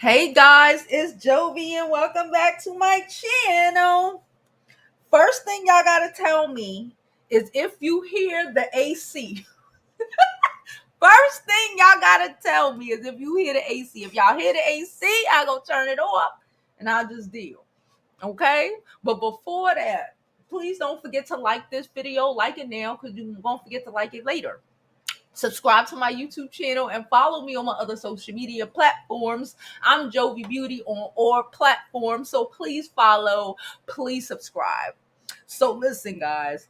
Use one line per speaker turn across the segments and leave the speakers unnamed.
Hey guys, it's Jovi and welcome back to my channel. First thing y'all gotta tell me is if you hear the AC. First thing y'all gotta tell me is if you hear the AC. If y'all hear the AC, I'll go turn it off and I'll just deal. Okay? But before that, please don't forget to like this video. Like it now because you won't forget to like it later. Subscribe to my YouTube channel and follow me on my other social media platforms. I'm Jovi Beauty on all platforms. So please follow, please subscribe. So listen, guys.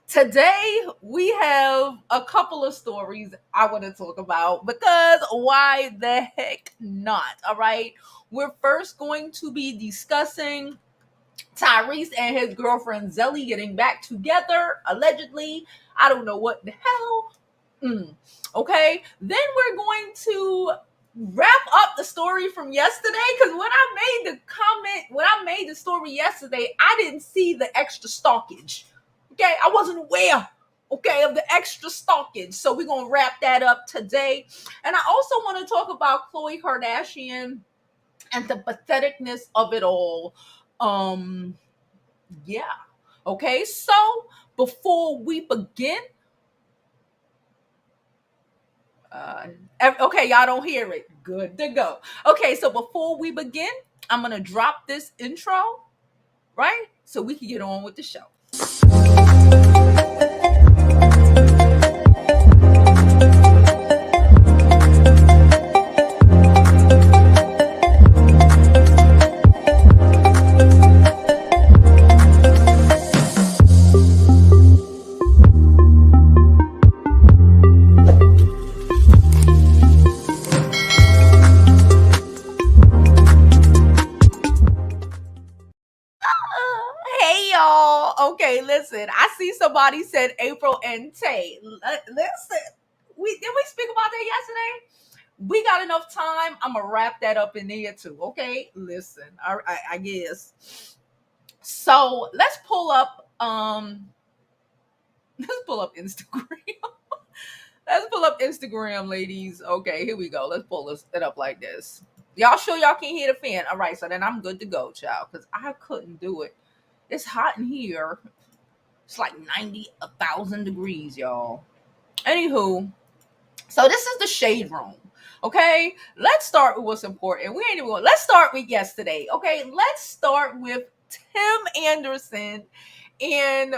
Today we have a couple of stories I want to talk about because why the heck not? All right. We're first going to be discussing Tyrese and his girlfriend Zelly getting back together, allegedly. I don't know what the hell. Okay, then we're going to wrap up the story from yesterday because when I made the story yesterday, I didn't see the extra stalkage. Okay, I wasn't aware. Okay, of the extra stalkage. So we're gonna wrap that up today. And I also want to talk about Khloe Kardashian and the patheticness of it all. Yeah. Okay, so before we begin, uh, okay, y'all don't hear it. Good to go. Okay, so before we begin, I'm gonna drop this intro, right? So we can get on with the show. Hey y'all. Okay, listen. I see somebody said April and Tay. Listen, we speak about that yesterday? We got enough time. I'm gonna wrap that up in there too. Okay, listen. I guess. So let's pull up. Let's pull up Instagram. Let's pull up Instagram, ladies. Okay, here we go. Let's pull it up like this. Y'all sure y'all can hear the fan? All right, so then I'm good to go, child, because I couldn't do it. It's hot in here. It's like 1,000 degrees, y'all. Anywho, so this is the shade room. Okay, let's start with what's important. We ain't even going. Let's start with yesterday. Okay, let's start with Tim Anderson and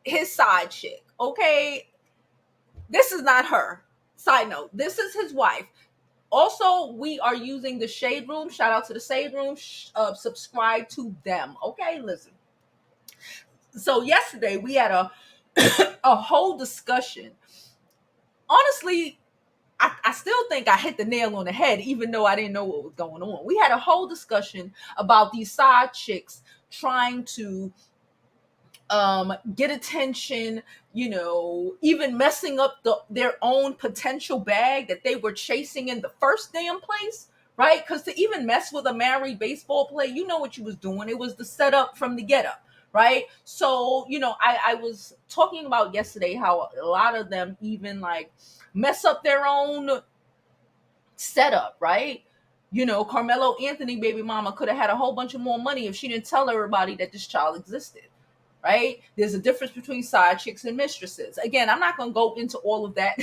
his side chick. Okay, this is not her. Side note, this is his wife. Also, we are using the Shade Room. Shout out to the Shade Room. Subscribe to them. Okay, listen. So yesterday we had a whole discussion. Honestly, I still think I hit the nail on the head, even though I didn't know what was going on. We had a whole discussion about these side chicks trying to get attention, even messing up their own potential bag that they were chasing in the first damn place, right? Because to even mess with a married baseball player, you know what you was doing. It was the setup from the get up, right? So I was talking about yesterday how a lot of them even like mess up their own setup, right? Carmelo Anthony baby mama could have had a whole bunch of more money if she didn't tell everybody that this child existed, right? There's a difference between side chicks and mistresses. Again, I'm not going to go into all of that.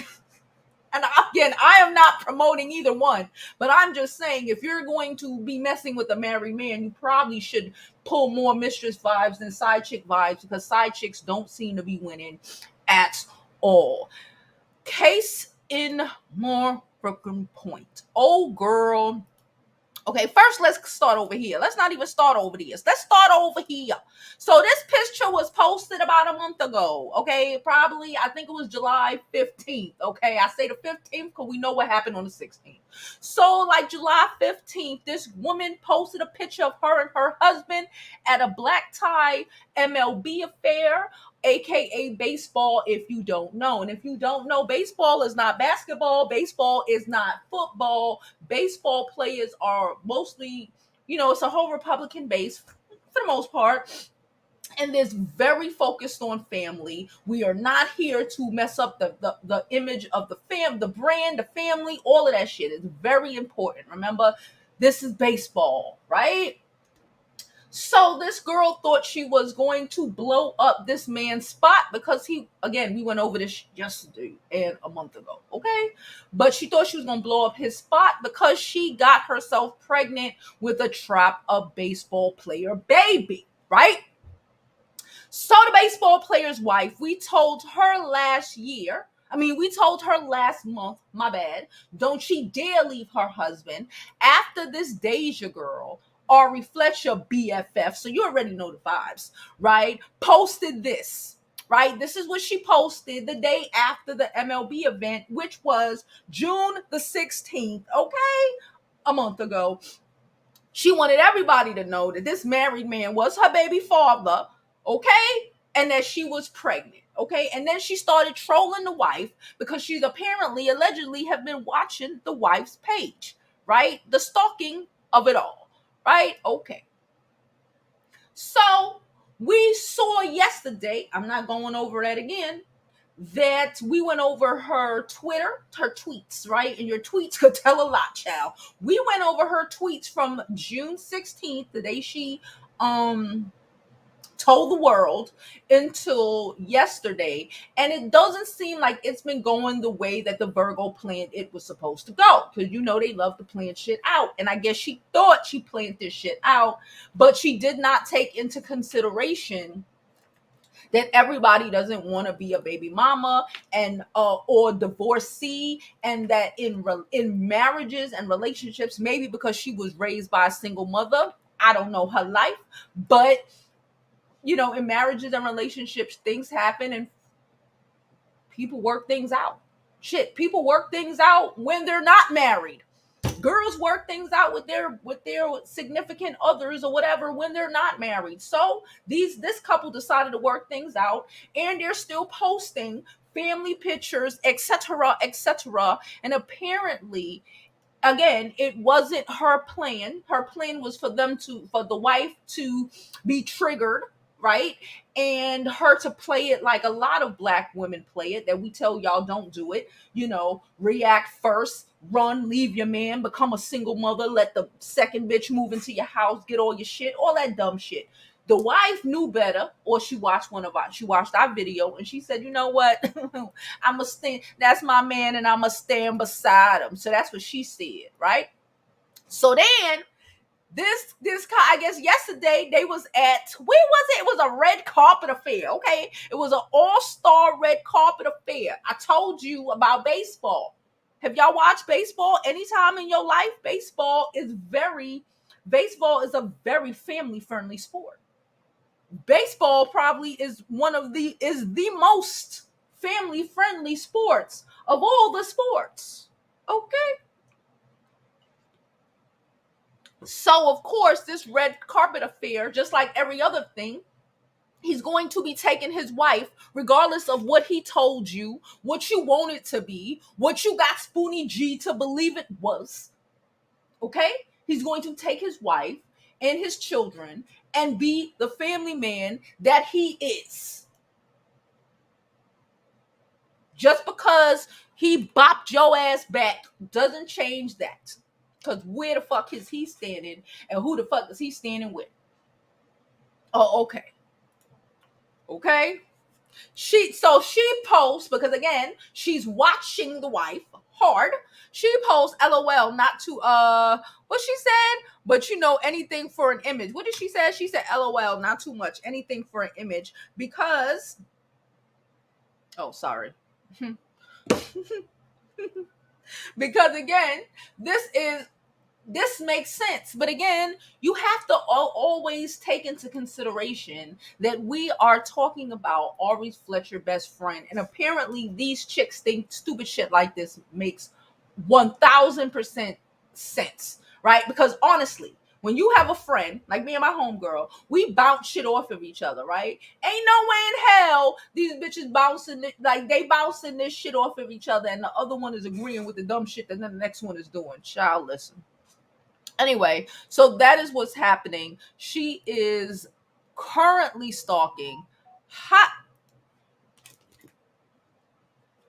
And again, I am not promoting either one, but I'm just saying if you're going to be messing with a married man, you probably should pull more mistress vibes than side chick vibes because side chicks don't seem to be winning at all. Case in more freaking point. Oh, girl. Okay, first let's start over here. Let's not even start over this. Let's start over here. So this picture was posted about a month ago. Okay, probably I think it was July 15th. Okay, I say the 15th because we know what happened on the 16th. So like July 15th, this woman posted a picture of her and her husband at a black tie MLB affair, aka baseball, if you don't know. And if you don't know, baseball is not basketball, baseball is not football. Baseball players are mostly, it's a whole Republican base for the most part. and is very focused on family. We are not here to mess up the image of the brand, the family, all of that shit is very important. Remember, this is baseball, right? So this girl thought she was going to blow up this man's spot because he, again, we went over this yesterday and a month ago, okay? But she thought she was going to blow up his spot because she got herself pregnant with a trap of baseball player baby, right? So the baseball player's wife, we told her last year, we told her last month, my bad, don't she dare leave her husband after this Deja girl, Ari Fletcher BFF, so you already know the vibes, right? Posted this, right? This is what she posted the day after the MLB event, which was June the 16th, okay? A month ago. She wanted everybody to know that this married man was her baby father, okay? And that she was pregnant, okay? And then she started trolling the wife because she's apparently, allegedly, have been watching the wife's page, right? The stalking of it all, right? Okay. So we saw yesterday, I'm not going over that again, that we went over her Twitter, her tweets, right? And your tweets could tell a lot, child. We went over her tweets from June 16th, the day she told the world, until yesterday, and it doesn't seem like it's been going the way that the Virgo planned it was supposed to go, because you know they love to plan shit out, and I guess she thought she planned this shit out, but she did not take into consideration that everybody doesn't want to be a baby mama and or divorcee, and that in marriages and relationships, maybe because she was raised by a single mother, I don't know her life, but in marriages and relationships, things happen and people work things out. Shit, people work things out when they're not married. Girls work things out with their significant others or whatever when they're not married. So this couple decided to work things out, and they're still posting family pictures, etc., etc. And apparently, again, it wasn't her plan. Her plan was for the wife to be triggered, right? And her to play it like a lot of black women play it, that we tell y'all don't do it. React first, run, leave your man, become a single mother, let the second bitch move into your house, get all your shit, all that dumb shit. The wife knew better, or she watched our video, and she said, "You know what? I'ma stand. That's my man, and I'ma stand beside him." So that's what she said, right? So then I guess yesterday they was at, where was it? It was a red carpet affair. Okay, it was an all-star red carpet affair. I told you about baseball. Have y'all watched baseball anytime in your life? Baseball is a very family-friendly sport. Baseball probably is the most family friendly sports of all the sports. Okay. So of course, this red carpet affair, just like every other thing, he's going to be taking his wife, regardless of what he told you, what you want it to be, what you got Spoonie G to believe it was. Okay? He's going to take his wife and his children and be the family man that he is. Just because he bopped your ass back doesn't change that. Because where the fuck is he standing, and who the fuck is he standing with? Oh, okay. Okay. She posts, because again, she's watching the wife hard. She posts LOL, not to what she said, but anything for an image. What did she say? She said LOL, not too much, anything for an image, because oh, sorry. Because again, this makes sense. But again, you have to always take into consideration that we are talking about Ari Fletcher best friend. And apparently these chicks think stupid shit like this makes 1000% sense, right? Because honestly, when you have a friend, like me and my homegirl, we bounce shit off of each other, right? Ain't no way in hell these bitches they bouncing this shit off of each other, and the other one is agreeing with the dumb shit that the next one is doing. Child, listen. Anyway, so that is what's happening. She is currently stalking. Ha!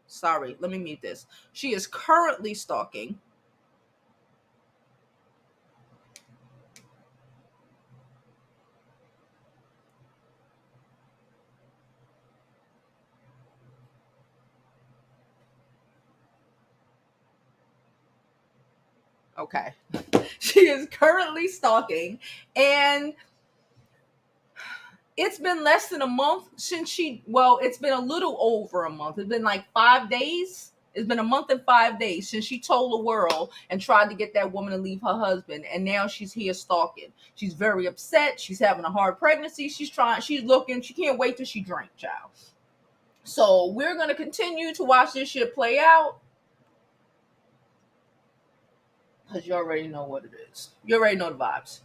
Sorry, let me mute this. She is currently stalking. Okay. She is currently stalking, and it's been less than a month since it's been a little over a month. It's been like 5 days. It's been a month and 5 days since she told the world and tried to get that woman to leave her husband. And now she's here stalking. She's very upset. She's having a hard pregnancy. She's looking. She can't wait till she drink, child. So we're going to continue to watch this shit play out. Because you already know what it is. You already know the vibes.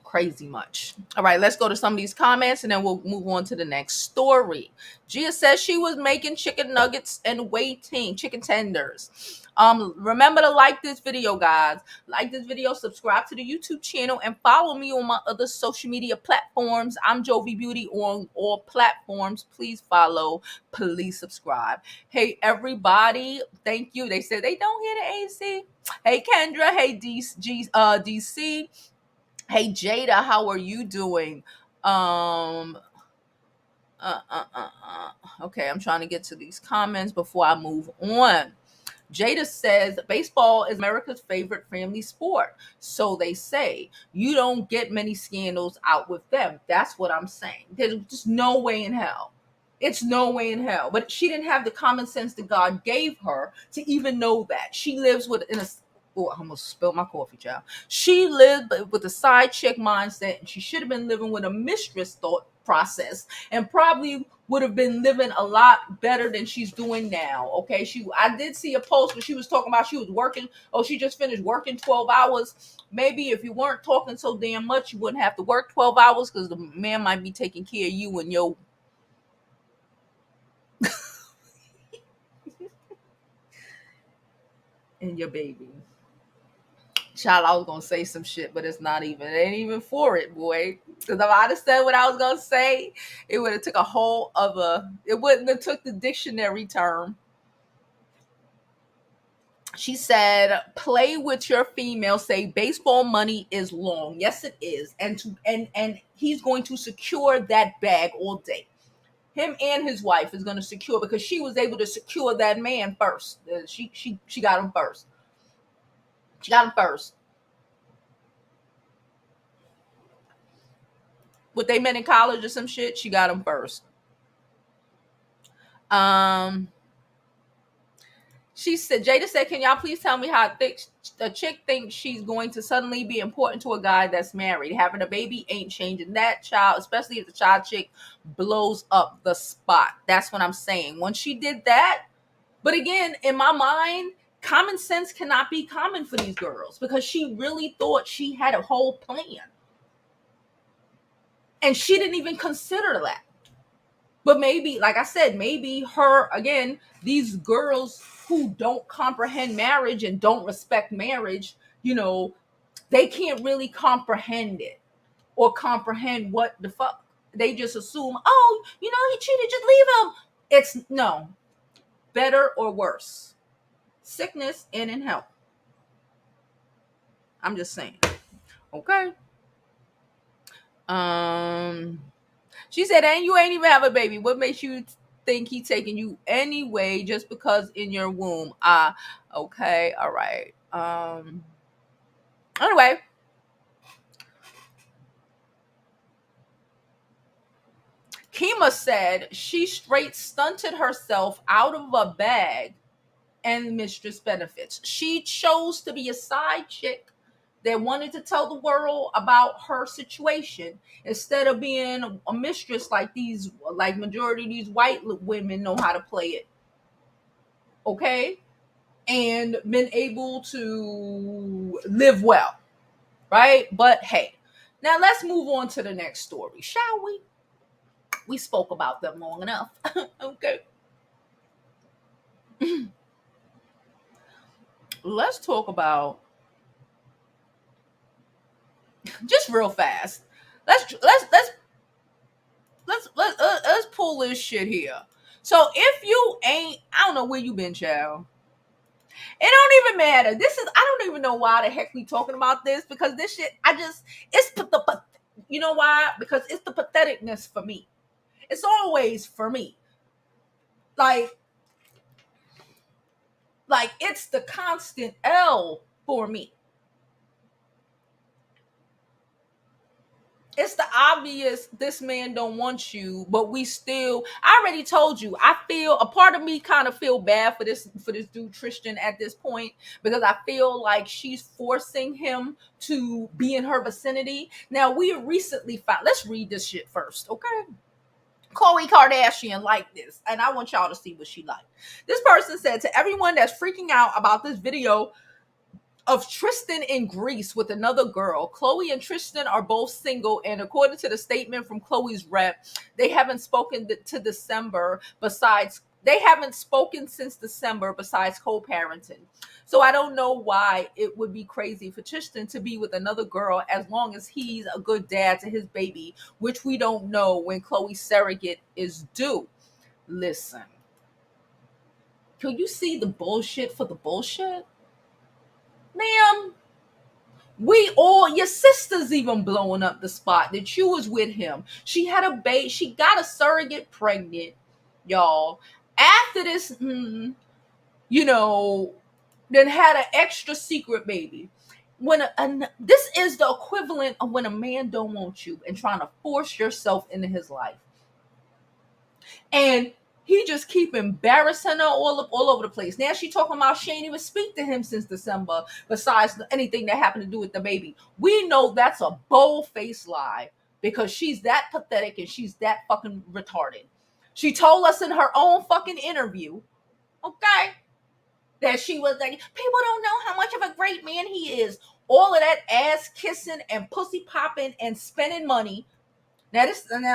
Crazy much. All right, let's go to some of these comments and then we'll move on to the next story. Gia says she was making chicken nuggets and waiting chicken tenders. Remember to like this video, guys. Like this video, subscribe to the YouTube channel, and follow me on my other social media platforms. I'm Jovi Beauty on all platforms. Please follow, please subscribe. Hey everybody, thank you. They said they don't hear the AC. Hey Kendra, hey DC. Hey Jada, how are you doing? Um okay, I'm trying to get to these comments before I move on. Jada says baseball is America's favorite family sport. So they say. You don't get many scandals out with them. That's what I'm saying. There's just no way in hell. It's no way in hell. But she didn't have the common sense that God gave her to even know that. She lives in a oh, I almost spilled my coffee, child. She lived with a side chick mindset, and she should have been living with a mistress thought process, and probably would have been living a lot better than she's doing now. Okay, I did see a post where she was talking about she was working. Oh, she just finished working 12 hours. Maybe if you weren't talking so damn much, you wouldn't have to work 12 hours because the man might be taking care of you and your baby. Child, I was gonna say some shit, but it's not even. It ain't even for it, boy. Because if I'd have said what I was gonna say, it would have took a whole other. It wouldn't have took the dictionary term. She said, "Play with your female. Say baseball money is long. Yes, it is, and he's going to secure that bag all day. Him and his wife is going to secure because she was able to secure that man first. She got him first. She got him first. What they met in college or some shit. She got him first. Um." She said, Jada said, can y'all please tell me how a chick thinks she's going to suddenly be important to a guy that's married? Having a baby ain't changing that child, especially if the child chick blows up the spot. That's what I'm saying. Once she did that, but again, in my mind, common sense cannot be common for these girls because she really thought she had a whole plan. And she didn't even consider that. But maybe, like I said, maybe her, again, these girls who don't comprehend marriage and don't respect marriage, they can't really comprehend it or comprehend what the fuck. They just assume, oh, he cheated, just leave him. It's no, better or worse. Sickness and in health. I'm just saying. Okay. She said, and you ain't even have a baby. What makes you think he taking you anyway just because in your womb? Okay, all right. Anyway. Kima said she straight stunted herself out of a bag and mistress benefits. She chose to be a side chick that wanted to tell the world about her situation instead of being a mistress like majority of these white women know how to play it. Okay? And been able to live well. Right? But hey, now let's move on to the next story, shall we? We spoke about them long enough. Okay. Let's talk about just real fast. Let's pull this shit here. So if you ain't, I don't know where you been, child. It don't even matter. This is, I don't even know why the heck we talking about this, because this shit, it's you know why? Because it's the patheticness for me. It's always for me. Like, it's the constant L for me. It's the obvious, this man don't want you, but we still, I already told you, I feel, a part of me kind of feel bad for this dude Tristan at this point, because I feel like she's forcing him to be in her vicinity. Now, we recently found, let's read this shit first, okay? Khloe Kardashian liked this, and I want y'all to see what she liked. This person said, to everyone that's freaking out about this video of Tristan in Greece with another girl, Khloe and Tristan are both single, and according to the statement from Khloe's rep, they haven't spoken to December besides they haven't spoken since December besides co-parenting. So I don't know why it would be crazy for Tristan to be with another girl as long as he's a good dad to his baby, which we don't know when Khloe's surrogate is due. Listen, can you see the bullshit for the bullshit? Ma'am, we all, your sister's even blowing up the spot that you was with him. She had a baby. She got a surrogate pregnant, y'all. After this, you know, then had an extra secret baby. When this is the equivalent of when a man don't want you and trying to force yourself into his life. And he just keep embarrassing her all over the place. Now she talking about she ain't even speak to him since December, besides anything that happened to do with the baby. We know that's a bold-faced lie, because she's that pathetic and she's that fucking retarded. She told us in her own fucking interview, okay, that she was like, people don't know how much of a great man he is. All of that ass kissing and pussy popping and spending money. Now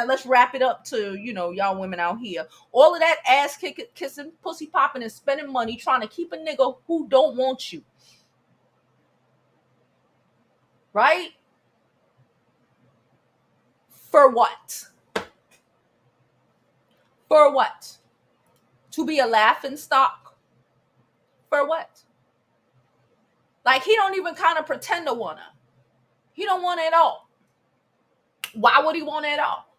let's wrap it up to, y'all women out here. All of that ass kissing, pussy popping, and spending money trying to keep a nigga who don't want you. Right? For what? For what? To be a laughing stock? For what? Like, he don't even kind of pretend to want her. He don't want it at all. Why would he want it at all?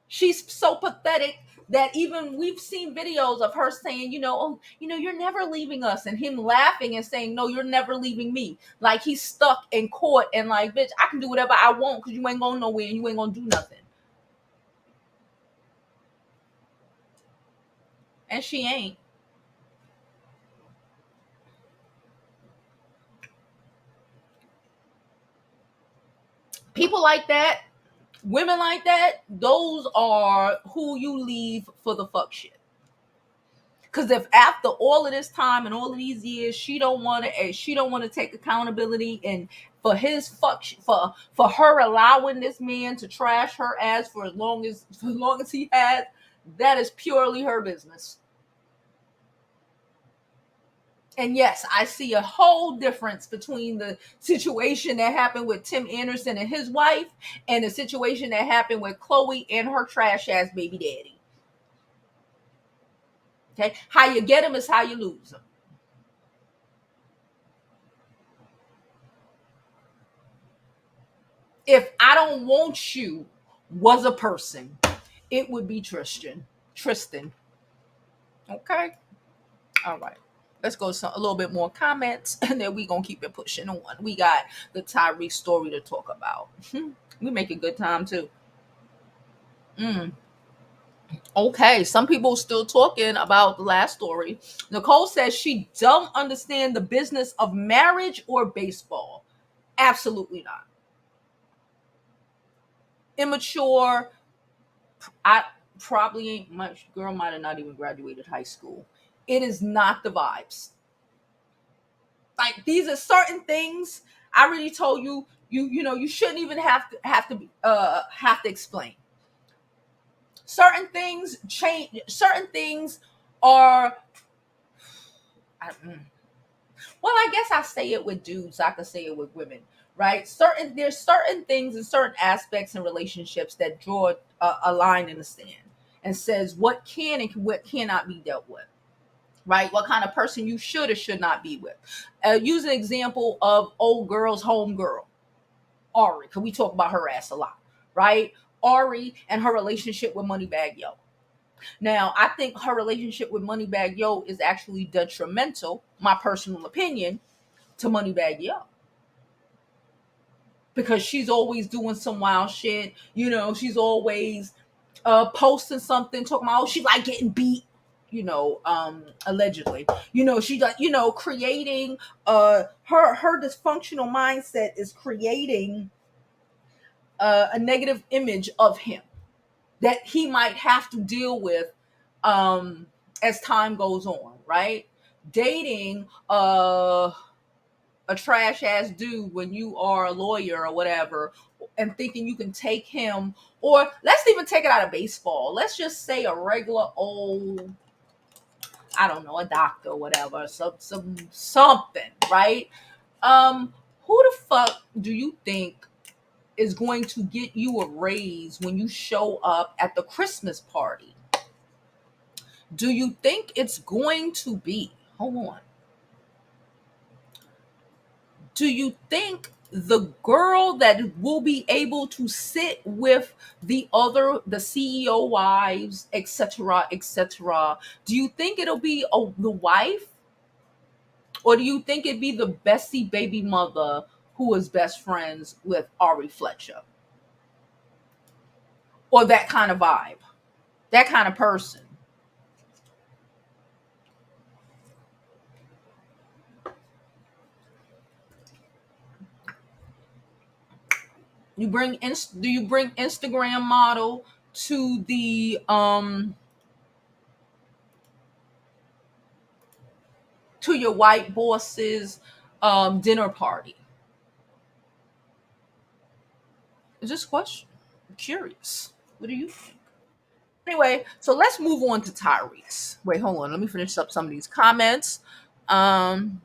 She's so pathetic that even we've seen videos of her saying, you're never leaving us, and him laughing and saying, no, you're never leaving me. Like, he's stuck in court and like, bitch, I can do whatever I want because you ain't going nowhere and you ain't going to do nothing. And she ain't. People like that, women like that, those are who you leave for the fuck shit. Because if after all of this time and all of these years, she don't want to take accountability, and for his for her allowing this man to trash her ass for as long as he has, that is purely her business. And yes, I see a whole difference between the situation that happened with Tim Anderson and his wife and the situation that happened with Khloe and her trash ass baby daddy. Okay, how you get him is how you lose him. If I don't want you was a person, it would be Tristan. Tristan. Okay. All right. Let's go to a little bit more comments, and then we gonna keep it pushing on. We got the Tyrese story to talk about. We make a good time too. Mm. Okay, some people still talking about the last story. Nicole says she don't understand the business of marriage or baseball. Absolutely not. Immature. I probably ain't much. Girl might have not even graduated high school. It is not the vibes. Like, these are certain things. I already told you. You shouldn't even have to explain. Certain things change. Certain things are. I, well, I guess I say it with dudes. I can say it with women. right? There's certain things and certain aspects in relationships that draw a line in the sand and says what can and what cannot be dealt with, right? What kind of person you should or should not be with. Use an example of old girl's home girl, Ari, because we talk about her ass a lot, right? Ari and her relationship with Moneybagg Yo. Now, I think her relationship with Moneybagg Yo is actually detrimental, my personal opinion, to Moneybagg Yo. Because she's always doing some wild shit. You know, she's always posting something, talking about, oh, she like getting beat, allegedly. She does, creating her dysfunctional mindset is creating a negative image of him that he might have to deal with as time goes on, right? Dating a trash ass dude when you are a lawyer or whatever, and thinking you can take him, or let's even take it out of baseball. Let's just say a regular old, I don't know, a doctor or whatever, something, right? Who the fuck do you think is going to get you a raise when you show up at the Christmas party? Do you think it's going to be, hold on, do you think the girl that will be able to sit with the CEO wives, etc., etc., do you think it'll be the wife, or do you think it'd be the Bessie baby mother who is best friends with Ari Fletcher, or that kind of vibe, that kind of person? Do you bring Instagram model to the to your white boss's dinner party? Is this question? I'm curious. What do you think? Anyway, so let's move on to Tyrese. Wait, hold on. Let me finish up some of these comments. Um,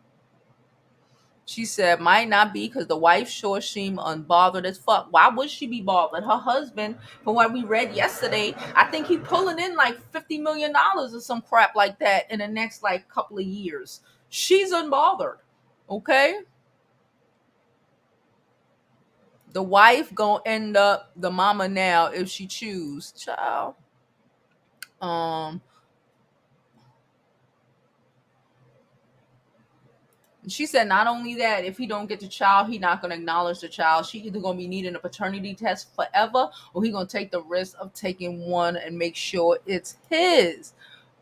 she said, might not be because the wife sure seemed unbothered as fuck. Why would she be bothered? Her husband, from what we read yesterday, I think he pulling in like $50 million or some crap like that in the next like couple of years. She's unbothered. Okay. The wife gonna end up the mama now if she choose. Child. Um, she said not only that, if he don't get the child, he not gonna acknowledge the child. She either gonna be needing a paternity test forever, or he gonna take the risk of taking one and make sure it's his.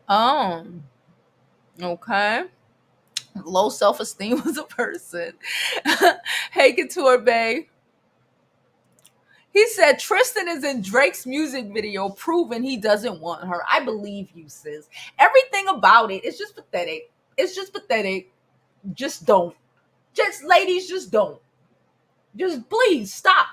Um, okay. Low self-esteem as a person. Hey, Couture Bay. He said Tristan is in Drake's music video proving he doesn't want her. I believe you, sis. Everything about it is just pathetic. It's just pathetic. Just don't. Just ladies, just don't. Just please stop.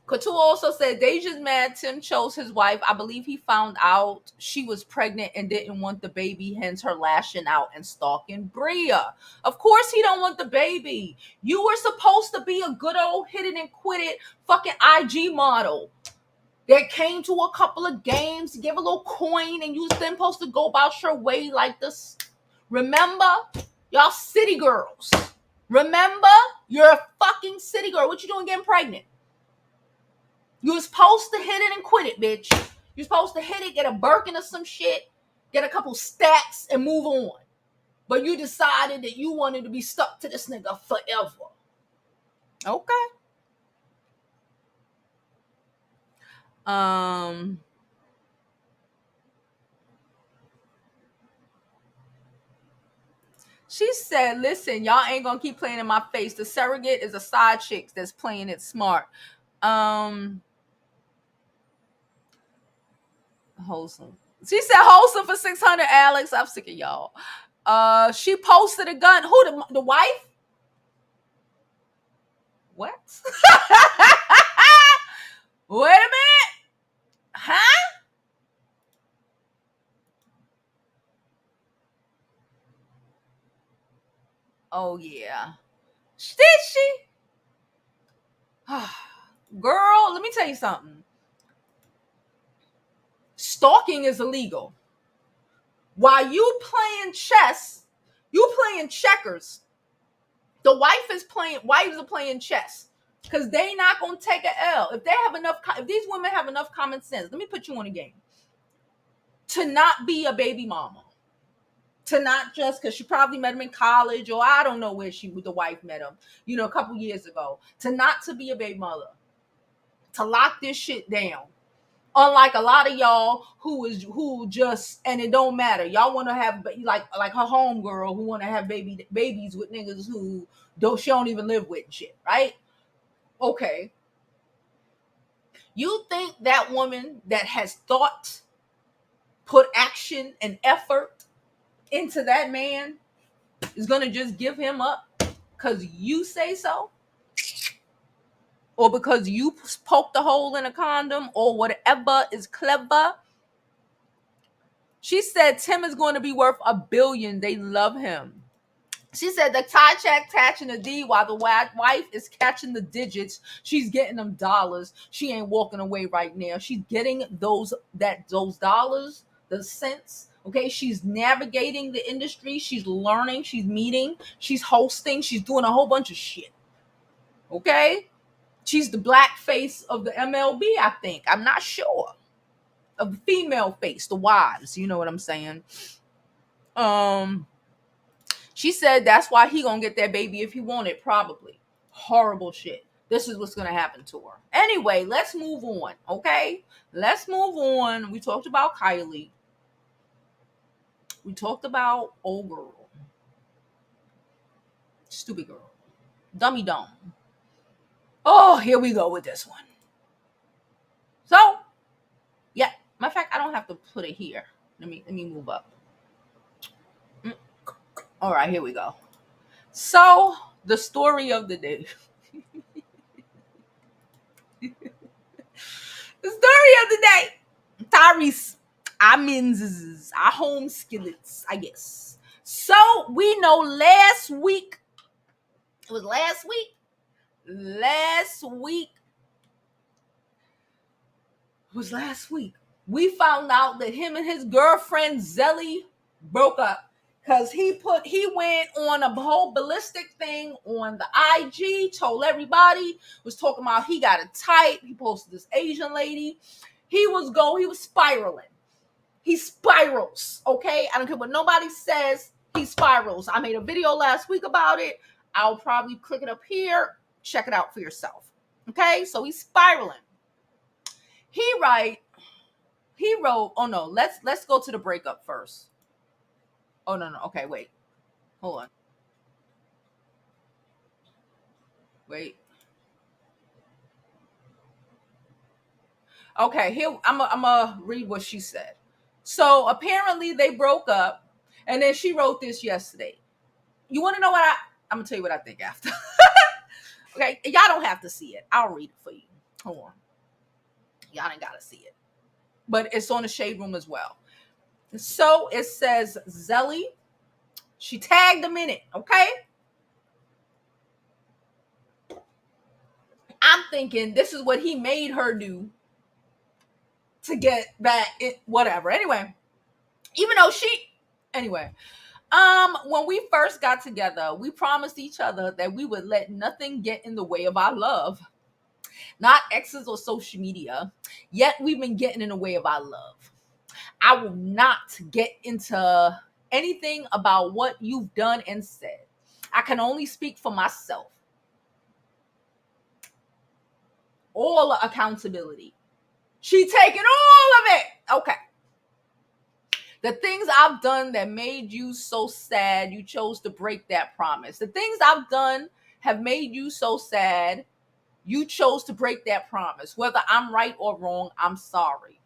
Couture also said Deja's mad Tim chose his wife. I believe he found out she was pregnant and didn't want the baby, hence her lashing out and stalking Bria. Of course he don't want the baby. You were supposed to be a good old hit it and quit it fucking IG model that came to a couple of games, give a little coin, and you was then supposed to go about your way like this. Remember? Y'all city girls. Remember? You're a fucking city girl. What you doing getting pregnant? You was supposed to hit it and quit it, bitch. You're supposed to hit it, get a Birkin or some shit, get a couple stacks, and move on. But you decided that you wanted to be stuck to this nigga forever. Okay. She said, listen, y'all ain't gonna keep playing in my face. The surrogate is a side chick that's playing it smart. Wholesome. She said wholesome for 600, Alex. I'm sick of y'all. She posted a gun. Who, the wife? What? Wait a minute. Huh? Oh yeah. Did she? Girl, let me tell you something. Stalking is illegal. While you playing chess, you playing checkers. The wives are playing chess. Because they not gonna take an L. If they have enough, if these women have enough common sense, let me put you on a game. To not be a baby mama. To not just because she probably met him in college, or I don't know where the wife met him, a couple years ago. To not to be a baby mother. To lock this shit down. Unlike a lot of y'all who just, and it don't matter. Y'all want to have like her homegirl who want to have babies with niggas who she don't even live with and shit, right? Okay. You think that woman that has thought, put action and effort into that man is gonna just give him up because you say so? Or because you poked a hole in a condom or whatever is clever? She said Tim is going to be worth $1 billion. They love him. She said the tie check catching the D while the wife is catching the digits. She's getting them dollars. She ain't walking away right now. She's getting those dollars, the cents. Okay, she's navigating the industry. She's learning. She's meeting. She's hosting. She's doing a whole bunch of shit. Okay, she's the black face of the MLB. I think. I'm not sure of the female face, the wives. You know what I'm saying? She said that's why he gonna get that baby if he want it, probably. Horrible shit. This is what's gonna happen to her. Anyway, let's move on, okay? Let's move on. We talked about Kylie. We talked about old girl. Stupid girl. Dummy dumb. Oh, here we go with this one. So, yeah. Matter of fact, I don't have to put it here. Let me move up. All right, here we go. So, the story of the day. The story of the day. Tyrese, our home skillets, I guess. So we know last week, it was last week, we found out that him and his girlfriend Zelly broke up because he went on a whole ballistic thing on the IG, told everybody, was talking about he got a type. He posted this Asian lady. He was spiraling. He spirals, okay? I don't care what nobody says. He spirals. I made a video last week about it. I'll probably click it up here. Check it out for yourself. Okay? So he's spiraling. He wrote, oh no, let's go to the breakup first. Oh no. Okay, wait. Hold on. Wait. Okay, here I'm gonna read what she said. So apparently they broke up, and then she wrote this yesterday. You want to know what I'm gonna tell you what I think after. Okay, y'all don't have to see it. I'll read it for you. Hold on. Y'all ain't gotta see it. But it's on the Shade Room as well. So it says Zelly. She tagged him in it, okay? I'm thinking this is what he made her do to get back it, whatever. Anyway, even though when we first got together, we promised each other that we would let nothing get in the way of our love. Not exes or social media. Yet we've been getting in the way of our love. I will not get into anything about what you've done and said. I can only speak for myself. All accountability. She taking all of it. Okay. The things I've done that made you so sad, you chose to break that promise. The things I've done have made you so sad, you chose to break that promise. Whether I'm right or wrong, I'm sorry.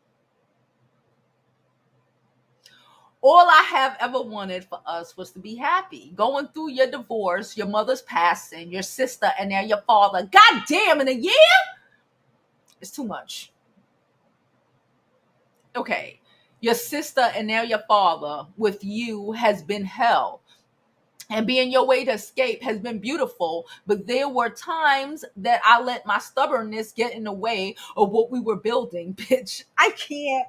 All I have ever wanted for us was to be happy. Going through your divorce, your mother's passing, your sister, and now your father. God damn, in a year? It's too much. Okay. Your sister and now your father with you has been hell. and being your way to escape has been beautiful. But there were times that I let my stubbornness get in the way of what we were building. Bitch, I can't.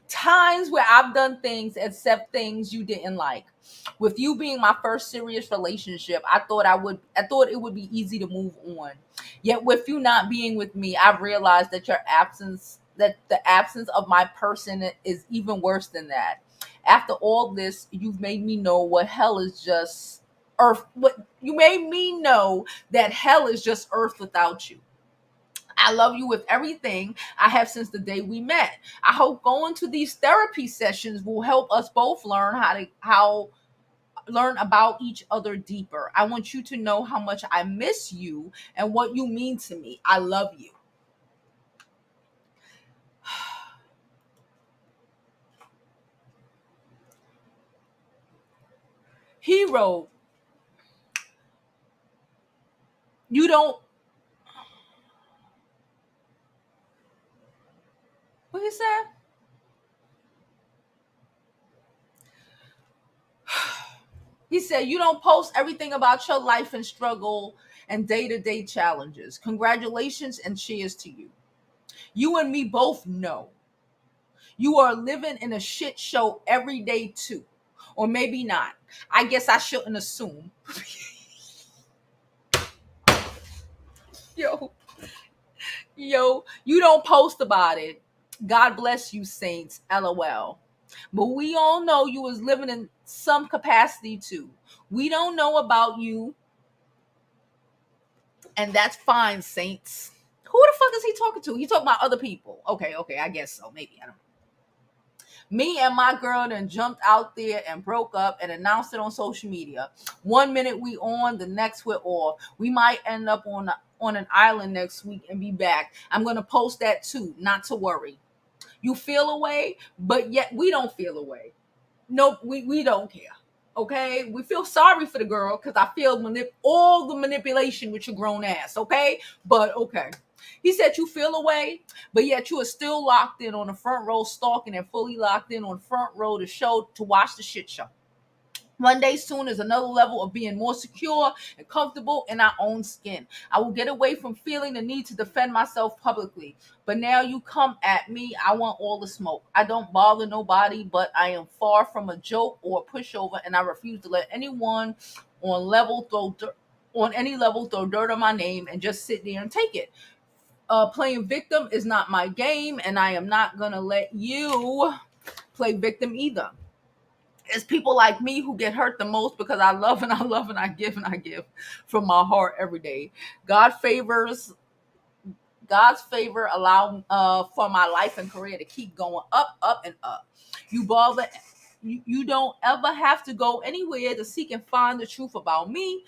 Times where I've done things, except things you didn't like. With you being my first serious relationship, I thought it would be easy to move on. Yet with you not being with me, I've realized that the absence of my person is even worse than that. After all this, you've made me know what hell is just earth. What you made me know that hell is just earth without you. I love you with everything I have since the day we met. I hope going to these therapy sessions will help us both learn how learn about each other deeper. I want you to know how much I miss you and what you mean to me. I love you. He wrote, you don't what he said? He said, you don't post everything about your life and struggle and day-to-day challenges. Congratulations and cheers to you. You and me both know you are living in a shit show every day too. Or maybe not. I guess I shouldn't assume. Yo, you don't post about it. God bless you, saints. LOL. But we all know you was living in some capacity too. We don't know about you, and that's fine, saints. Who the fuck is he talking to? He talking about other people. Okay, I guess so. Maybe I don't know. Me and my girl then jumped out there and broke up and announced it on social media. One minute we on, the next we're off. We might end up on an island next week and be back. I'm gonna post that too. Not to worry. You feel away, but yet we don't feel away. Nope, we don't care. Okay, we feel sorry for the girl because I feel all the manipulation with your grown ass. Okay, but okay. He said you feel away, but yet you are still locked in on the front row, stalking and fully locked in on front row to watch the shit show. One day soon is another level of being more secure and comfortable in our own skin. I will get away from feeling the need to defend myself publicly. But now you come at me, I want all the smoke. I don't bother nobody, but I am far from a joke or a pushover, and I refuse to let anyone on level throw dirt, on any level throw dirt on my name and just sit there and take it. Playing victim is not my game, and I am not gonna let you play victim either. It's people like me who get hurt the most because I love and I love and I give from my heart every day. God favors God's favor allow for my life and career to keep going up and up. You bother you don't ever have to go anywhere to seek and find the truth about me.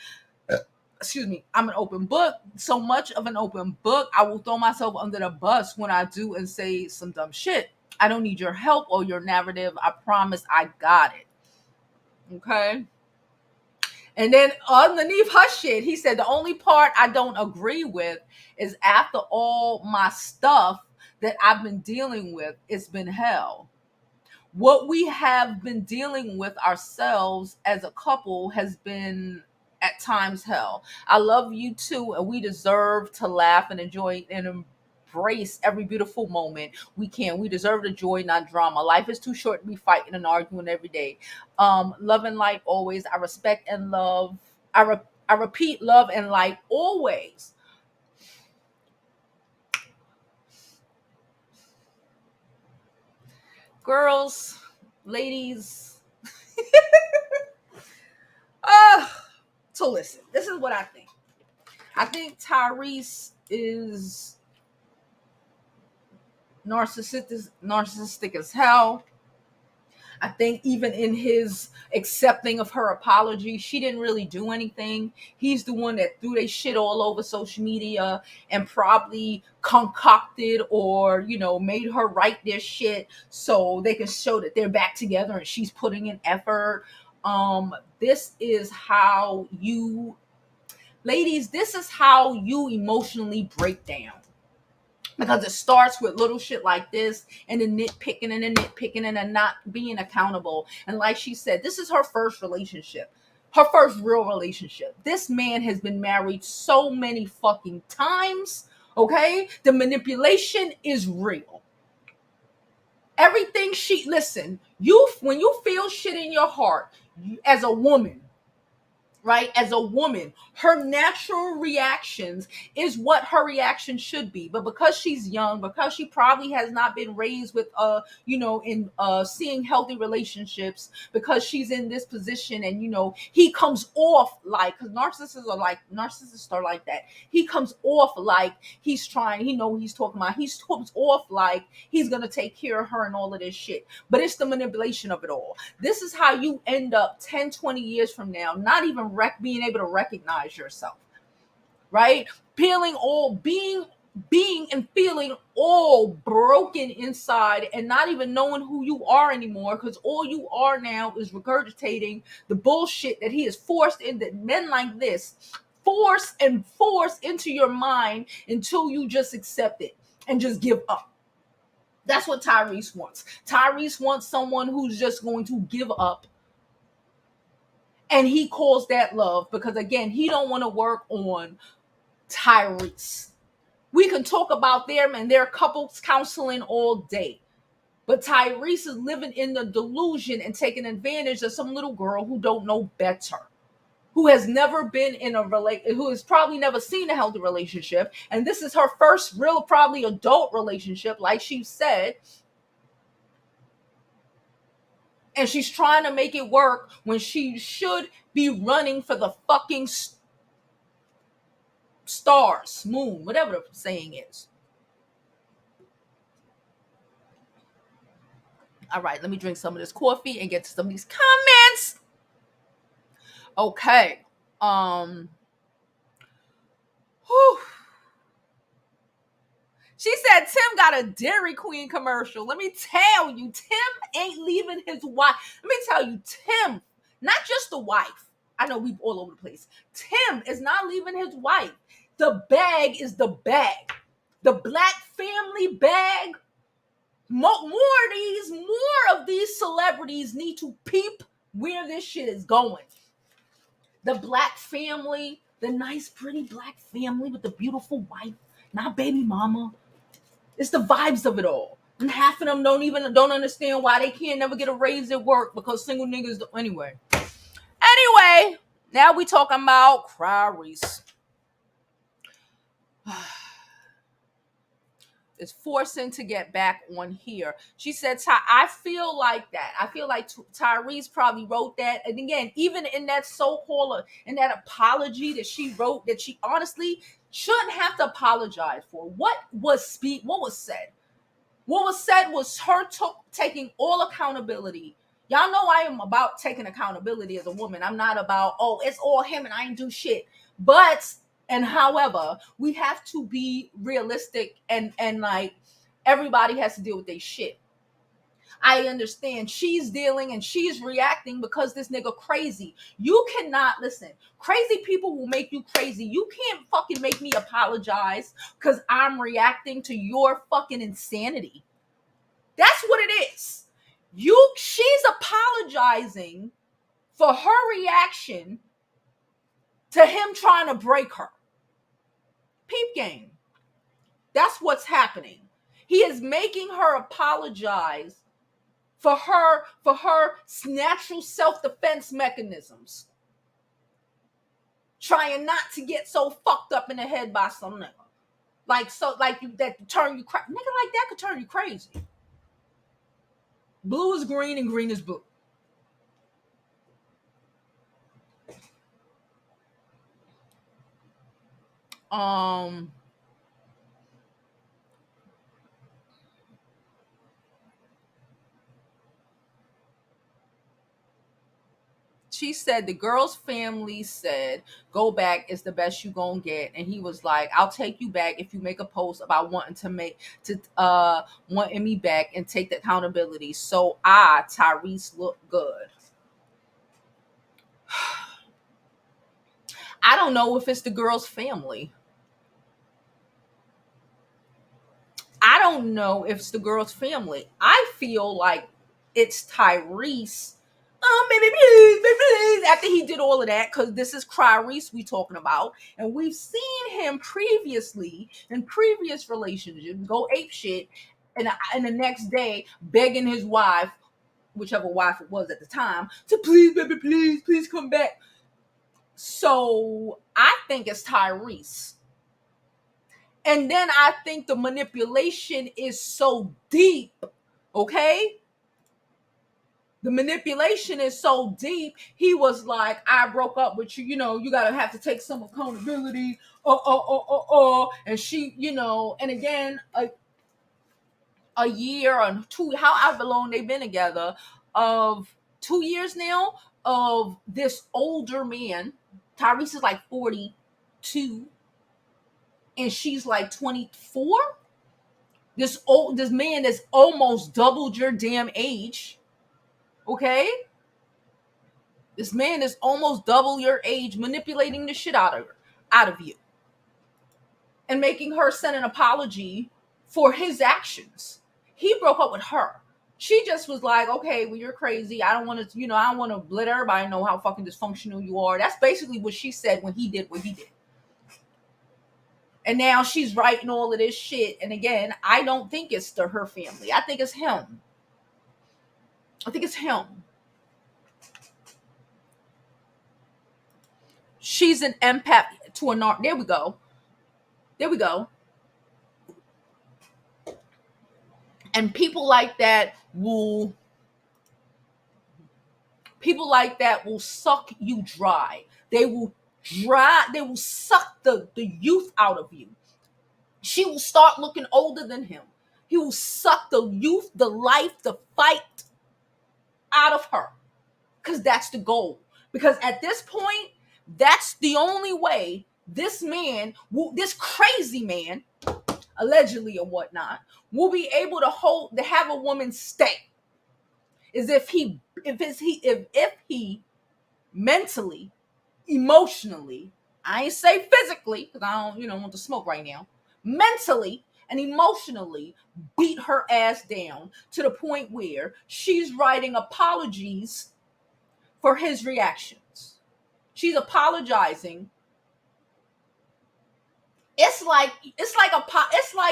Excuse me. I'm an open book, so much of an open book. I will throw myself under the bus when I do and say some dumb shit. I don't need your help or your narrative. I promise I got it. Okay. And then underneath her shit, he said the only part I don't agree with is after all my stuff that I've been dealing with, it's been hell. What we have been dealing with ourselves as a couple has been at times hell. I love you too, and we deserve to laugh and enjoy and embrace every beautiful moment we can. We deserve the joy, not drama. Life is too short to be fighting and arguing every day. Love and light always. I respect and love. I repeat, love and light always. Girls, ladies. Uh, so listen, this is what I think. I think Tyrese is narcissistic as hell. I think even in his accepting of her apology, she didn't really do anything. He's the one that threw their shit all over social media and probably concocted or, made her write their shit so they can show that they're back together and she's putting in effort. This is how you, ladies, this is how you emotionally break down. Because it starts with little shit like this, and the nitpicking and the not being accountable. And like she said, this is her first relationship, her first real relationship. This man has been married so many fucking times. Okay, the manipulation is real. Everything she listen, you when you feel shit in your heart, as a woman, right? As a woman, her natural reactions is what her reaction should be. But because she's young, because she probably has not been raised with in seeing healthy relationships, because she's in this position, and he comes off like, because narcissists are like that. He comes off like he's trying, he's talking about, he comes off like he's gonna take care of her and all of this shit. But it's the manipulation of it all. This is how you end up 10, 20 years from now, not even being able to recognize yourself, right? Feeling all, being and feeling all broken inside, and not even knowing who you are anymore, because all you are now is regurgitating the bullshit that he has forced into men like this, force into your mind until you just accept it and just give up. That's what Tyrese wants. Tyrese wants someone who's just going to give up, and he calls that love, because again, he don't want to work on Tyrese. We can talk about them and their couples counseling all day, but Tyrese is living in the delusion and taking advantage of some little girl who don't know better, who has never been in a who has probably never seen a healthy relationship, and this is her first real, probably adult relationship, like she said. And she's trying to make it work when she should be running for the fucking stars, moon, whatever the saying is. All right, let me drink some of this coffee and get to some of these comments. Okay. Whew. She said Tim got a Dairy Queen commercial. Let me tell you, Tim ain't leaving his wife. Let me tell you, Tim, not just the wife. I know we all over the place. Tim is not leaving his wife. The bag is the bag. The black family bag. More of these celebrities need to peep where this shit is going. The black family, the nice, pretty black family with the beautiful wife, not baby mama. It's the vibes of it all. And half of them don't understand why they can't never get a raise at work, because single niggas do. Anyway, now we talking about Tyrese. Is forcing to get back on here. She said, I feel like that. I feel like Tyrese probably wrote that. And again, even in that so-called, in that apology that she wrote, that she honestly shouldn't have to apologize for. What was said? What was said was her taking all accountability. Y'all know I am about taking accountability as a woman. I'm not about, oh, it's all him and I ain't do shit. But, and however, we have to be realistic, and like, everybody has to deal with their shit. I understand she's dealing and she's reacting because this nigga crazy. You cannot listen. Crazy people will make you crazy. You can't fucking make me apologize because I'm reacting to your fucking insanity. That's what it is. She's apologizing for her reaction to him trying to break her. Peep game. That's what's happening. He is making her apologize for her natural self-defense mechanisms. Trying not to get so fucked up in the head by some nigga. That turn you crazy. Nigga like that could turn you crazy. Blue is green and green is blue. She said the girl's family said, go back, it's the best you gonna get. And he was like, I'll take you back if you make a post about wanting me back and take the accountability. So Tyrese, look good. I don't know if it's the girl's family. don't know if it's the girl's family. I feel like it's Tyrese. Oh, baby, please, baby, please. After he did all of that, because this is Tyrese we talking about, and we've seen him previously in previous relationships go ape shit, and the next day begging his wife, whichever wife it was at the time, to please, baby, please, please come back. So I think it's Tyrese. And then I think the manipulation is so deep, okay? The manipulation is so deep. He was like, I broke up with you, you gotta have to take some accountability. And she, and again, a year or two, however long they've been together, of 2 years now, of this older man. Tyrese is like 42 and she's like 24. This man that's almost doubled your damn age. Okay? This man is almost double your age, manipulating the shit out of you. And making her send an apology for his actions. He broke up with her. She just was like, okay, well, you're crazy. I don't want to, I don't want to let everybody know how fucking dysfunctional you are. That's basically what she said when he did what he did. And now she's writing all of this shit. And again, I don't think it's her family. I think it's him. She's an empath to a narc. There we go. And people like that will suck you dry. They will suck the youth out of you. She will start looking older than him. He will suck the youth, the life, the fight out of her. Because that's the goal. Because at this point, that's the only way this crazy man, allegedly or whatnot, will be able to have a woman stay. Is if he mentally, emotionally, I ain't say physically, because I don't, want to smoke right now, mentally and emotionally beat her ass down to the point where she's writing apologies for his reactions. She's apologizing. It's like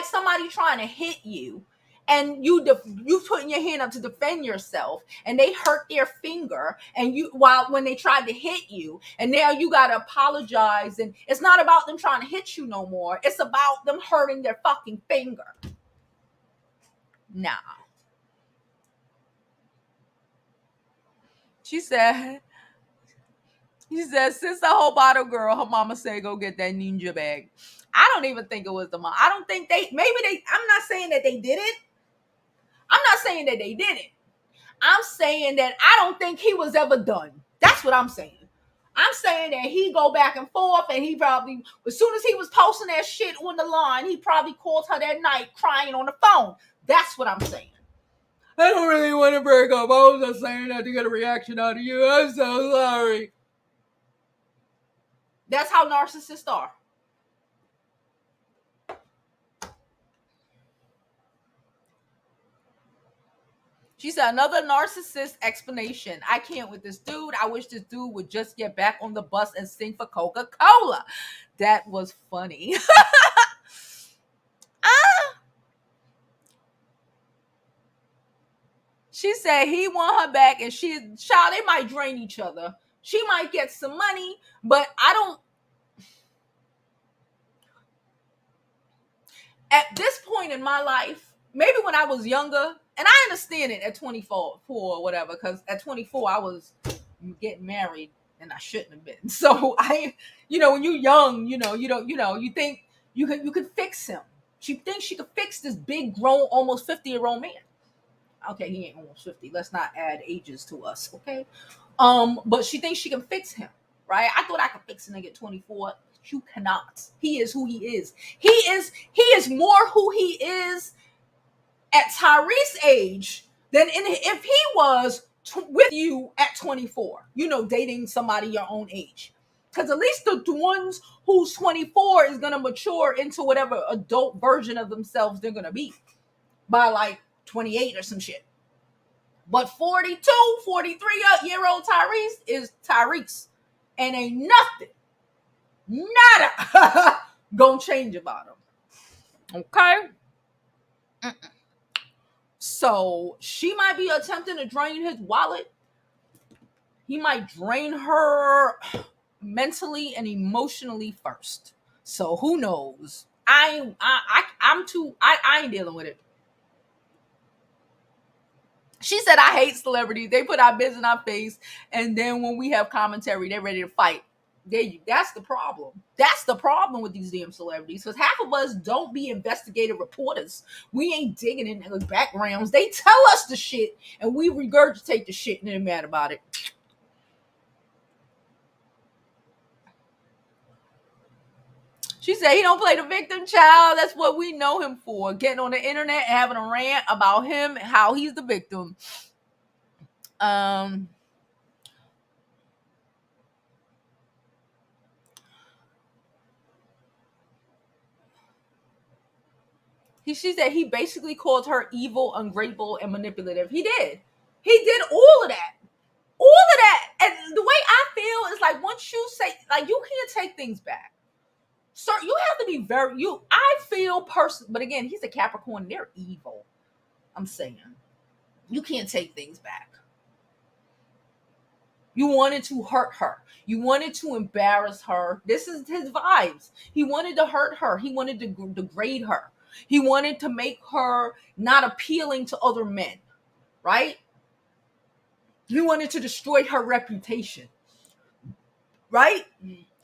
somebody trying to hit you, and you putting your hand up to defend yourself, and they hurt their finger, and when they tried to hit you, and now you gotta apologize, and it's not about them trying to hit you no more. It's about them hurting their fucking finger. Nah. She said, since the whole bottle girl, her mama said, go get that ninja bag. I don't even think it was the mom. I don't think I'm not saying that they did it. I'm saying that I don't think he was ever done. That's what I'm saying. I'm saying that he go back and forth, and he probably, as soon as he was posting that shit on the line, he probably called her that night crying on the phone. That's what I'm saying. I don't really want to break up. I was just saying that to get a reaction out of you. I'm so sorry. That's how narcissists are. She said, another narcissist explanation. I can't with this dude. I wish this dude would just get back on the bus and sing for Coca-Cola. That was funny. She said he want her back, and they might drain each other. She might get some money, but I don't. At this point in my life, maybe when I was younger, and I understand it at 24 or whatever, because at 24 I was getting married and I shouldn't have been. So when you're young, you think you could fix him. She thinks she could fix this big grown, almost 50-year-old man. Okay, he ain't almost 50. Let's not add ages to us, okay? But she thinks she can fix him, right? I thought I could fix a nigga at 24. You cannot. He is who he is. He is more who he is at Tyrese's age than if he was with you at 24. Dating somebody your own age. Because at least the ones who's 24 is gonna mature into whatever adult version of themselves they're gonna be. by like 28 or some shit. But 42, 43-year-old Tyrese is Tyrese. And ain't nothing, nada, gonna change about him. Okay? Mm-mm. So she might be attempting to drain his wallet. He might drain her mentally and emotionally first. So who knows? I ain't dealing with it. She said, I hate celebrities. They put our business in our face, and then when we have commentary, they're ready to fight. That's the problem. That's the problem with these damn celebrities. Because half of us don't be investigative reporters. We ain't digging in the backgrounds. They tell us the shit, and we regurgitate the shit, and they're mad about it. She said he don't play the victim, child. That's what we know him for. Getting on the internet and having a rant about him, how he's the victim. She said he basically called her evil, ungrateful, and manipulative. He did. He did all of that. All of that. And the way I feel is like once you say, like, you can't take things back. Sir, you have to be I feel but again, he's a Capricorn. They're evil. I'm saying. You can't take things back. You wanted to hurt her. You wanted to embarrass her. This is his vibes. He wanted to hurt her. He wanted to degrade her. He wanted to make her not appealing to other men, right? He wanted to destroy her reputation, right?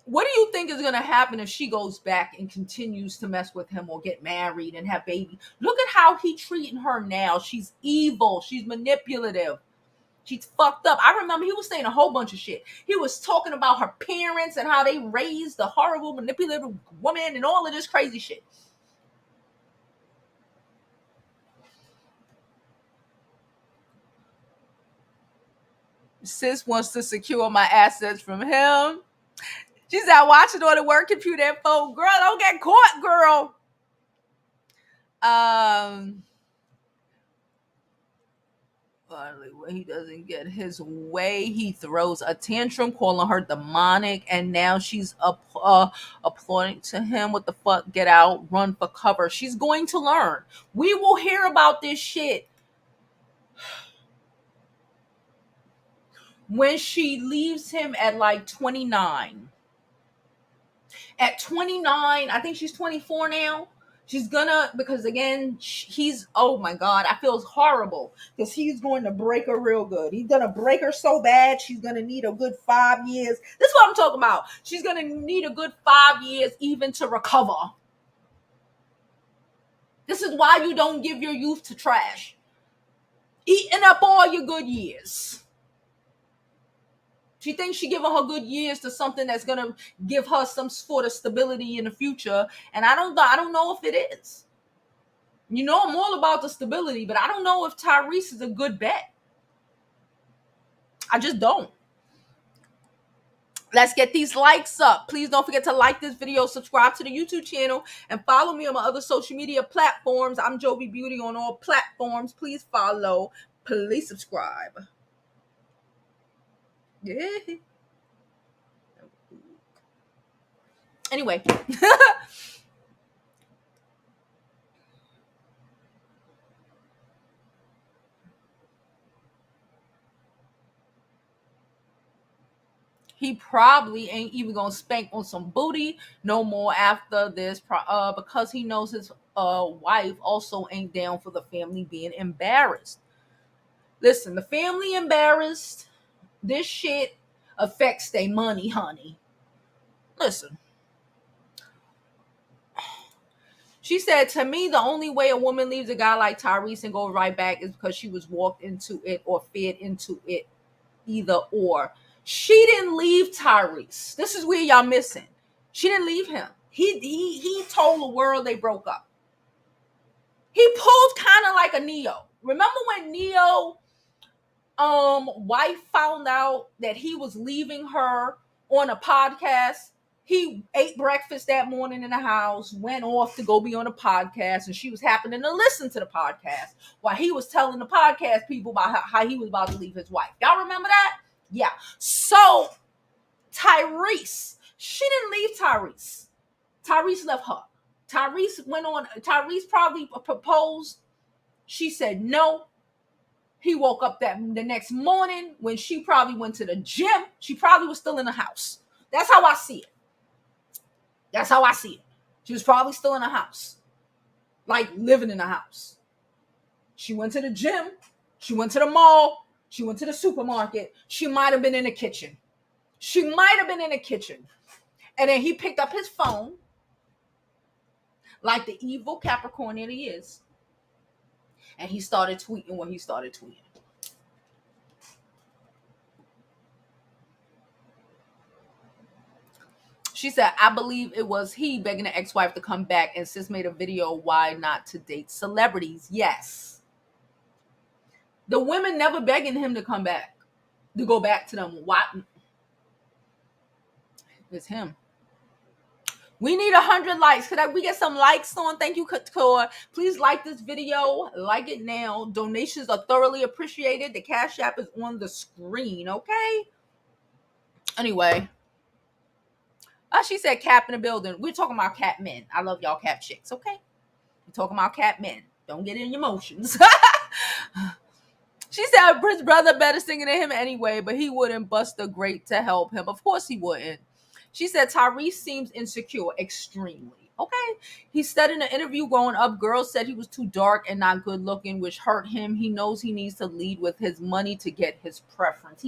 What do you think is going to happen if she goes back and continues to mess with him or get married and have babies? Look at how he treating her now. She's evil. She's manipulative. She's fucked up. I remember he was saying a whole bunch of shit. He was talking about her parents and how they raised the horrible, manipulative woman and all of this crazy shit. Sis wants to secure my assets from him. She said, watching on the work computer and phone. Girl, don't get caught, girl. Finally, when he doesn't get his way, he throws a tantrum, calling her demonic, and now she's applauding to him. What the fuck? Get out, run for cover. She's going to learn. We will hear about this shit when she leaves him at like 29. At 29, I think she's 24 now. She's gonna, because again, he's, oh my God, I feel horrible because he's going to break her real good. He's gonna break her so bad, she's gonna need a good 5 years. This is what I'm talking about. She's gonna need a good 5 years even to recover. This is why you don't give your youth to trash. Eating up all your good years. She thinks she giving her good years to something that's gonna give her some sort of stability in the future, and I don't know if it is. You know, I'm all about the stability, but I don't know if Tyrese is a good bet. I just don't. Let's get these likes up. Please don't forget to like this video, subscribe to the YouTube channel, and follow me on my other social media platforms. I'm Jovi Beauty on all platforms. Please follow. Please subscribe. Yeah. Anyway. He probably ain't even gonna spank on some booty no more after this, because he knows his wife also ain't down for the family being embarrassed. Listen, the family embarrassed. This shit affects their money, honey. Listen. She said, to me, the only way a woman leaves a guy like Tyrese and goes right back is because she was walked into it or fed into it. Either or. She didn't leave Tyrese. This is where y'all missing. She didn't leave him. He told the world they broke up. He pulled kind of like a Neo. Remember when Neo wife found out that he was leaving her on a podcast? He ate breakfast that morning in the house, went off to go be on a podcast, and she was happening to listen to the podcast while he was telling the podcast people about how he was about to leave his wife. Y'all remember that? Yeah. So Tyrese, she didn't leave Tyrese. Tyrese left her. Tyrese probably proposed. She said no. He woke up the next morning when she probably went to the gym. She probably was still in the house. That's how I see it. That's how I see it. She was probably still in the house, like living in the house. She went to the gym. She went to the mall. She went to the supermarket. She might have been in the kitchen. And then he picked up his phone, like the evil Capricorn that he is, and he started tweeting what he started tweeting. She said, I believe it was he begging the ex-wife to come back, and sis made a video, why not to date celebrities? Yes. The women never begging him to come back, to go back to them. Why? It's him. We need 100 likes. Could we get some likes on? Thank you, Couture. Please like this video. Like it now. Donations are thoroughly appreciated. The Cash App is on the screen, okay? Anyway. She said cap in the building. We're talking about cap men. I love y'all cap chicks, okay? We're talking about cap men. Don't get in your emotions. She said his brother better singing than him anyway, but he wouldn't bust a grape to help him. Of course he wouldn't. She said Tyrese seems insecure, extremely. Okay. He said in an interview growing up, girls said he was too dark and not good looking, which hurt him. He knows he needs to lead with his money to get his preference.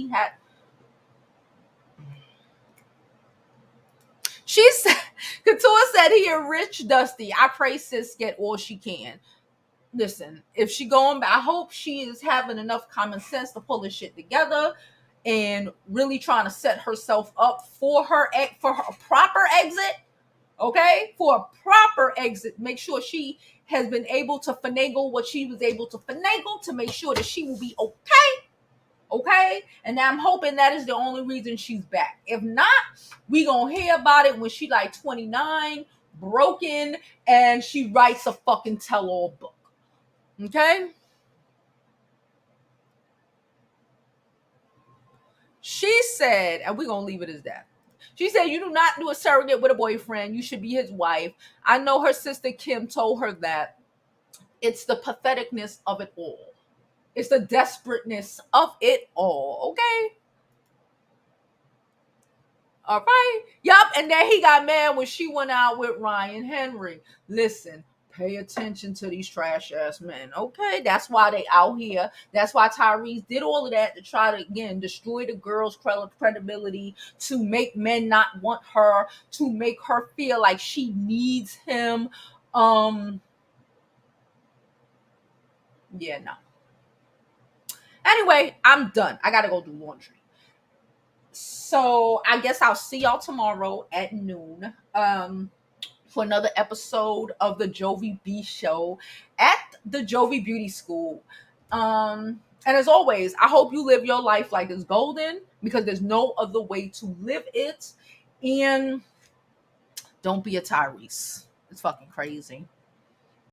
She said, Couture said he a rich Dusty. I pray sis get all she can. Listen, if she going back, I hope she is having enough common sense to pull this shit together and really trying to set herself up for her proper exit. Okay? For a proper exit. Make sure she has been able to finagle what she was able to finagle to make sure that she will be okay. Okay, and I'm hoping that is the only reason she's back. If not, we gonna hear about it when she like 29, broken, and she writes a fucking tell-all book. Okay. She said, and we're gonna leave it as that. She said, you do not do a surrogate with a boyfriend. You should be his wife. I know her sister Kim told her that. It's the patheticness of it all. It's the desperateness of it all, okay? All right. Yup. And then he got mad when she went out with Ryan Henry. Listen, pay attention to these trash ass men, okay? That's why they out here. That's why Tyrese did all of that to try to, again, destroy the girl's credibility, to make men not want her, to make her feel like she needs him. Yeah, no. Anyway, I'm done. I gotta go do laundry. So I guess I'll see y'all tomorrow at noon for another episode of the Jovi B Show at the Jovi Beauty School. And as always, I hope you live your life like it's golden, because there's no other way to live it. And don't be a Tyrese. It's fucking crazy.